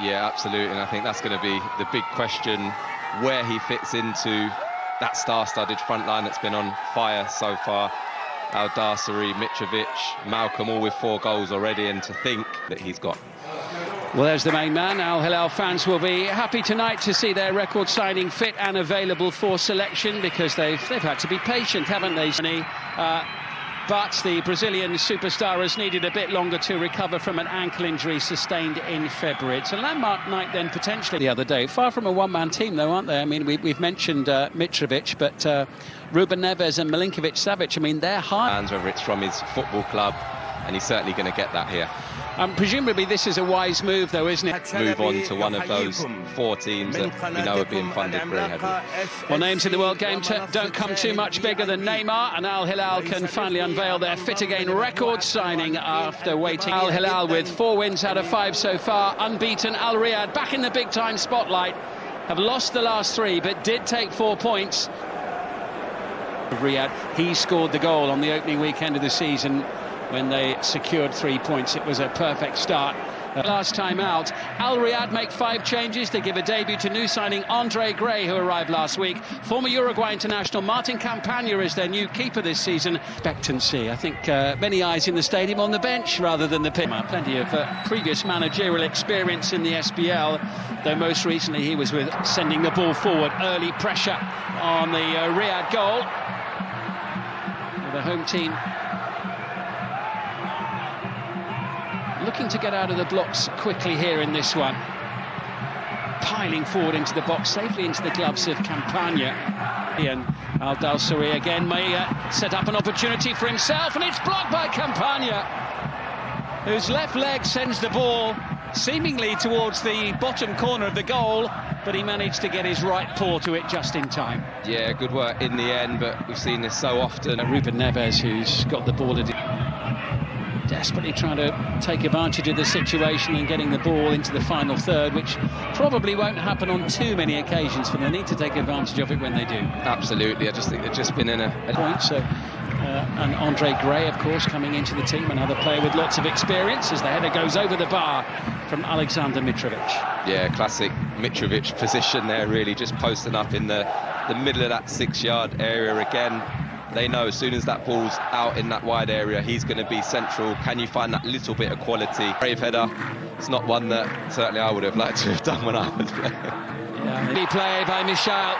Yeah, absolutely, and I think that's going to be the big question, where he fits into that star-studded front line that's been on fire so far. Al-Dassari, Mitrovic, Malcolm, all with 4 goals already, and to think that he's got. Well, there's the main man. Al-Hilal fans will be happy tonight to see their record signing fit and available for selection, because they've had to be patient, haven't they? But the Brazilian superstar has needed a bit longer to recover from an ankle injury sustained in February. It's a landmark night then, potentially, the other day. Far from a one-man team, though, aren't they? I mean, we've mentioned Mitrovic, but Ruben Neves and Milinkovic-Savic, I mean, they're high. Whether it's from his football club, and he's certainly going to get that here. Presumably this is a wise move, though, isn't it? Move on to one of those 4 teams that we know are being funded very heavily. Well, names in the World Game don't come too much bigger than Neymar, and Al-Hilal can finally unveil their fit again record signing after waiting. Al-Hilal with 4 wins out of 5 so far, unbeaten. Al-Riyadh back in the big-time spotlight, have lost the last 3 but did take 4 points. Riyadh, he scored the goal on the opening weekend of the season when they secured 3 points. It was a perfect start. Last time out, Al-Riyadh make 5 changes. They give a debut to new signing Andre Gray, who arrived last week. Former Uruguay international Martin Campagna is their new keeper this season. Expectancy. I think many eyes in the stadium on the bench rather than the pitch. Plenty of previous managerial experience in the SPL, though most recently he was with sending the ball forward. Early pressure on the Riyadh goal. The home team looking to get out of the blocks quickly here in this one. Piling forward into the box, safely into the gloves of Campagna. And Al-Dassari again may set up an opportunity for himself, and it's blocked by Campagna, whose left leg sends the ball seemingly towards the bottom corner of the goal, but he managed to get his right paw to it just in time. Yeah, good work in the end, but we've seen this so often. Ruben Neves, who's got the ball desperately trying to take advantage of the situation and getting the ball into the final third, which probably won't happen on too many occasions for them. They need to take advantage of it when they do. Absolutely, I just think they've just been in a point. So, and Andre Gray, of course, coming into the team, another player with lots of experience, as the header goes over the bar from Alexander Mitrovic. Yeah, classic Mitrovic position there, really, just posting up in the middle of that 6-yard area again. They know as soon as that ball's out in that wide area, he's going to be central. Can you find that little bit of quality? Brave header. It's not one that certainly I would have liked to have done when I was playing. Yeah, play by Michel.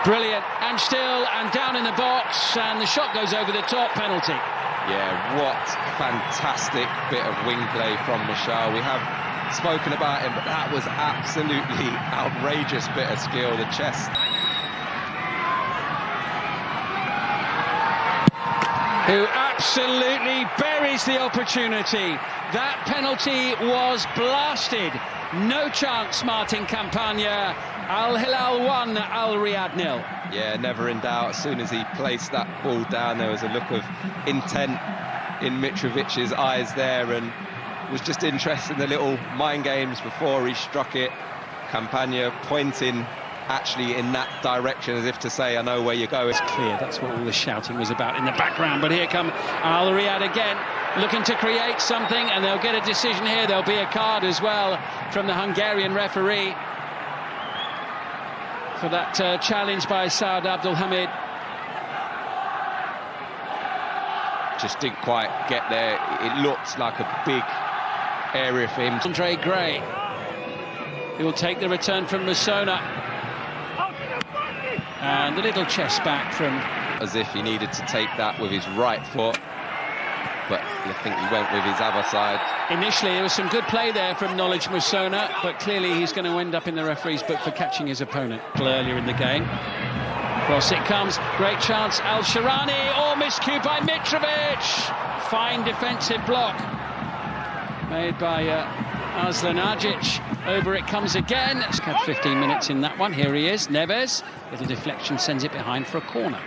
Brilliant. And still, and down in the box, and the shot goes over the top. Penalty. Yeah, what fantastic bit of wing play from Michel. We have spoken about him, but that was absolutely outrageous bit of skill. The chest. Who absolutely buries the opportunity. That penalty was blasted. No chance, Martin Campagna. Al-Hilal 1, Al-Riyadh 0. Yeah, never in doubt. As soon as he placed that ball down, there was a look of intent in Mitrovic's eyes there, and was just interested in the little mind games before he struck it. Campagna pointing actually in that direction, as if to say, I know where you're going. It's clear, that's what all the shouting was about in the background. But here come Al-Riyadh again, looking to create something, and they'll get a decision here. There'll be a card as well from the Hungarian referee for that challenge by Saad Abdulhamid. Just didn't quite get there. It looked like a big area for him. Andre Gray, he will take the return from Musona. And a little chest back from... As if he needed to take that with his right foot, but I think he went with his other side. Initially, there was some good play there from Knowledge Musona, but clearly he's going to end up in the referee's book for catching his opponent earlier in the game. Cross it comes, great chance, Al-Sharani, or miscue by Mitrovic! Fine defensive block made by Aslan Agic. Over it comes again. It's had 15 minutes in that one. Here he is, Neves. Little deflection sends it behind for a corner.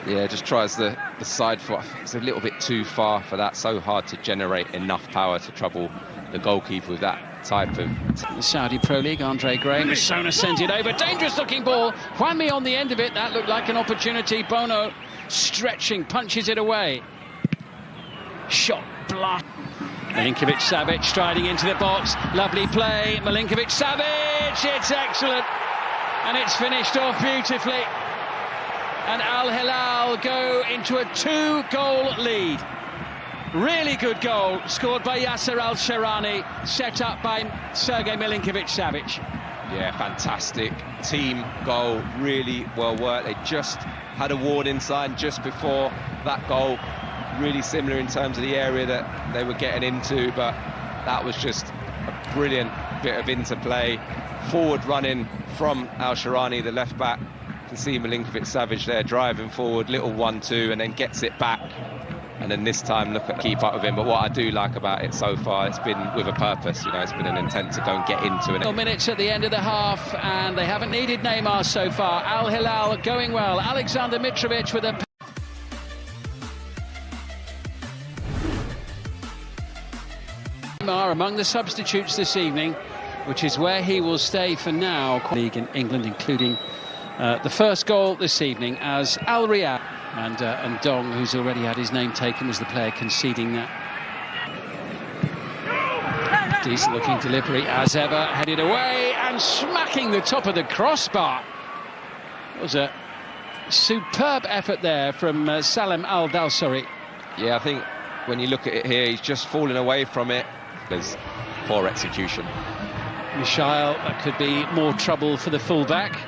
Yeah, just tries the side foot. It's a little bit too far for that. So hard to generate enough power to trouble the goalkeeper with that type of... The Saudi Pro League, Andre Gray. Musona sends it over. Dangerous looking ball. Juanmi on the end of it. That looked like an opportunity. Bono stretching, punches it away. Shot, blast. Milinkovic-Savic striding into the box. Lovely play. Milinkovic-Savic. It's excellent. And it's finished off beautifully. And al-Hilal go into a 2-goal lead. Really good goal, scored by Yasser Al-Sharani, set up by Sergej Milinkovic-Savic. Yeah, fantastic team goal, really well worked. They just had a warning sign just before that goal. Really similar in terms of the area that they were getting into, but that was just a brilliant bit of interplay. Forward running from Al-Sharani, the left back. You can see Milinkovic-Savic there driving forward, little 1-2, and then gets it back. And then this time look at keep up with him. But what I do like about it so far, it's been with a purpose, you know, it's been an intent to go and get into it. Minutes at the end of the half, and they haven't needed Neymar so far. Al-Hilal going well. Alexander Mitrovic with a... Neymar among the substitutes this evening, which is where he will stay for now. League in England, including the first goal this evening as al-Riyadh. And Dong, who's already had his name taken, was the player conceding that. Decent looking delivery as ever, headed away and smacking the top of the crossbar. It was a superb effort there from Salem Al-Dawsari. Yeah, I think when you look at it here, he's just falling away from it. There's poor execution. Michail, that could be more trouble for the fullback,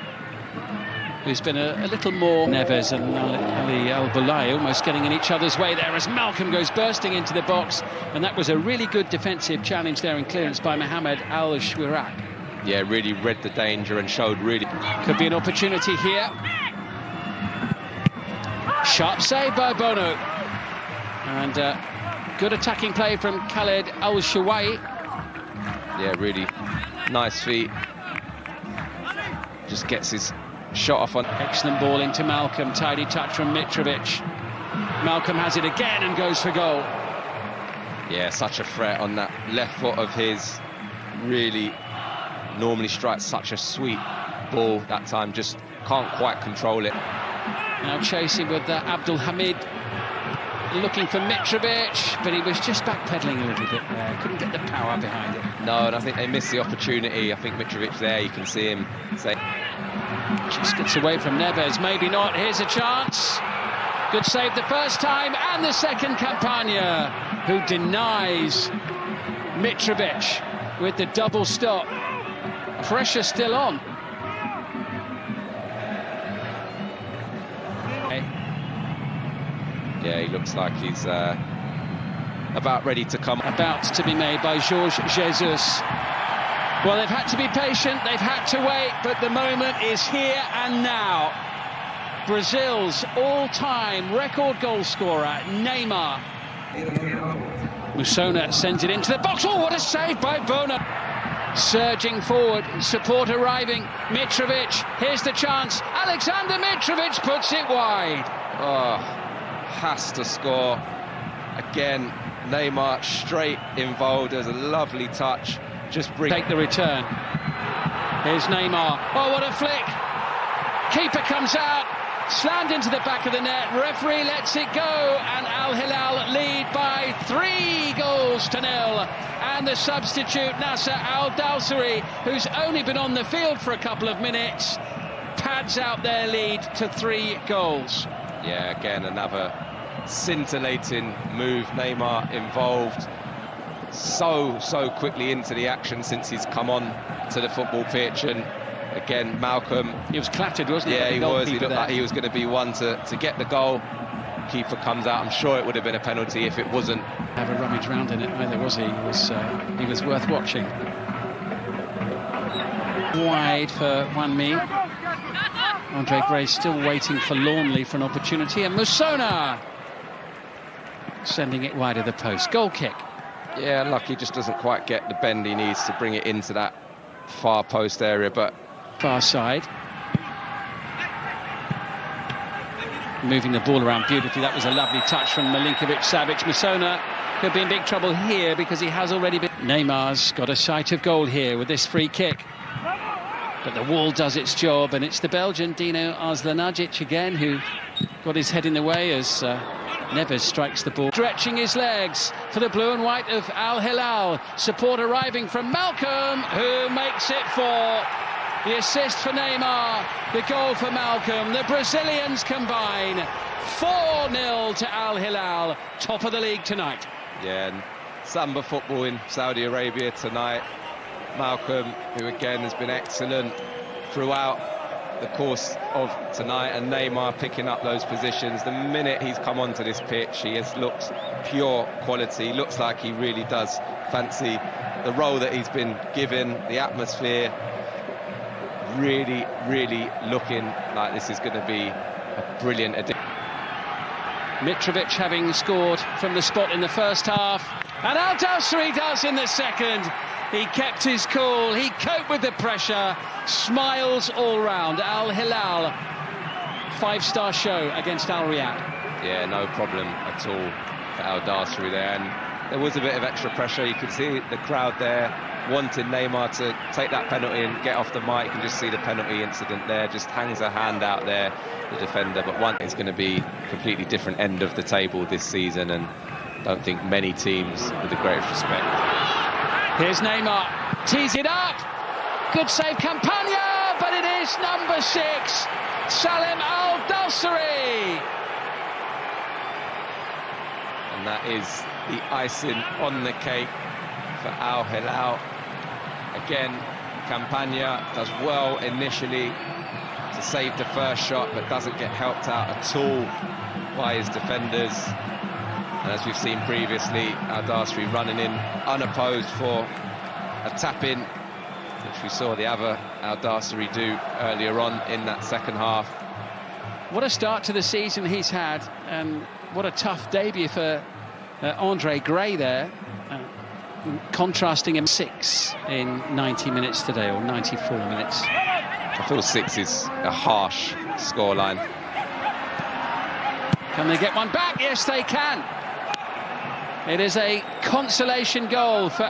who's been a little more. Neves and Ali Al-Bulai almost getting in each other's way there as Malcolm goes bursting into the box, and that was a really good defensive challenge there and clearance by Mohamed Al-Shwirak. Yeah, really read the danger and showed really... Could be an opportunity here. Sharp save by Bono. And good attacking play from Khaled Al-Shawai. Yeah, really nice feet. Just gets his shot off on... Excellent ball into Malcolm, tidy touch from Mitrovic. Malcolm has it again and goes for goal. Yeah, such a threat on that left foot of his. Really normally strikes such a sweet ball. That time just can't quite control it. Now chasing with Abdul Hamid, looking for Mitrovic, but he was just backpedaling a little bit there. Couldn't get the power behind it. No, and I think they missed the opportunity. I think Mitrovic there, you can see him say... Just gets away from Neves, maybe not. Here's a chance. Good save the first time, and the second. Campagna, who denies Mitrovic with the double stop. Pressure still on. Yeah, he looks like he's about ready to come. About to be made by Jorge Jesus. Well, they've had to be patient, they've had to wait, but the moment is here and now. Brazil's all-time record goal scorer, Neymar. Musona sends it into the box. Oh, what a save by Bono. Surging forward, support arriving. Mitrovic, here's the chance. Alexander Mitrovic puts it wide. Oh, has to score. Again, Neymar straight involved. There's a lovely touch. Just take the return. Here's Neymar. Oh, what a flick. Keeper comes out, slammed into the back of the net. Referee lets it go, and al-Hilal lead by 3-0. And the substitute, Nasser Al-Dawsari, who's only been on the field for a couple of minutes, pads out their lead to 3 goals. Yeah, again, another scintillating move. Neymar involved so quickly into the action since he's come on to the football pitch. And again, Malcolm, he was clattered, wasn't he? Yeah, he was. He looked like he was going to be one to get the goal. Keeper comes out. I'm sure it would have been a penalty if it wasn't. Have a rummage round in it either, was he? He was worth watching. Wide for Wanmi. Andre Gray still waiting forlornly for an opportunity, and Musona sending it wide of the post. Goal kick. Yeah, lucky just doesn't quite get the bend he needs to bring it into that far post area, but... Far side. Moving the ball around beautifully. That was a lovely touch from Milinkovic-Savic. Musona could be in big trouble here because he has already been... Neymar's got a sight of goal here with this free kick. But the wall does its job, and it's the Belgian Dino Arzlanagic again who got his head in the way as Neves strikes the ball, stretching his legs for the blue and white of al-Hilal. Support arriving from Malcolm, who makes it 4. The assist for Neymar, the goal for Malcolm. The Brazilians combine. 4-0 to al-Hilal, top of the league tonight. Yeah, and Samba football in Saudi Arabia tonight. Malcolm, who again has been excellent throughout the course of tonight, and Neymar picking up those positions. The minute he's come onto this pitch, he has looked pure quality. Looks like he really does fancy the role that he's been given, the atmosphere. Really, really looking like this is going to be a brilliant addition. Mitrovic having scored from the spot in the first half, and al-Dawsari does in the second. He kept his cool, he coped with the pressure, smiles all round. Al-Hilal, 5-star show against al-Riyadh. Yeah, no problem at all for al-Dawsari there, and there was a bit of extra pressure. You could see the crowd there wanting Neymar to take that penalty and get off the mic. You can just see the penalty incident there, just hangs a hand out there, the defender. But one is going to be a completely different end of the table this season, and don't think many teams with the greatest respect. Here's Neymar, tees it up, good save Campagna, but it is number 6, Salim al-Dawsari. And that is the icing on the cake for al-Hilal. Again, Campagna does well initially to save the first shot, but doesn't get helped out at all by his defenders. And as we've seen previously, al-Dawsari running in unopposed for a tap-in, which we saw the other al-Dawsari do earlier on in that second half. What a start to the season he's had, and what a tough debut for Andre Gray there. Contrasting him 6 in 90 minutes today, or 94 minutes. I feel 6 is a harsh scoreline. Can they get one back? Yes, they can. It is a consolation goal for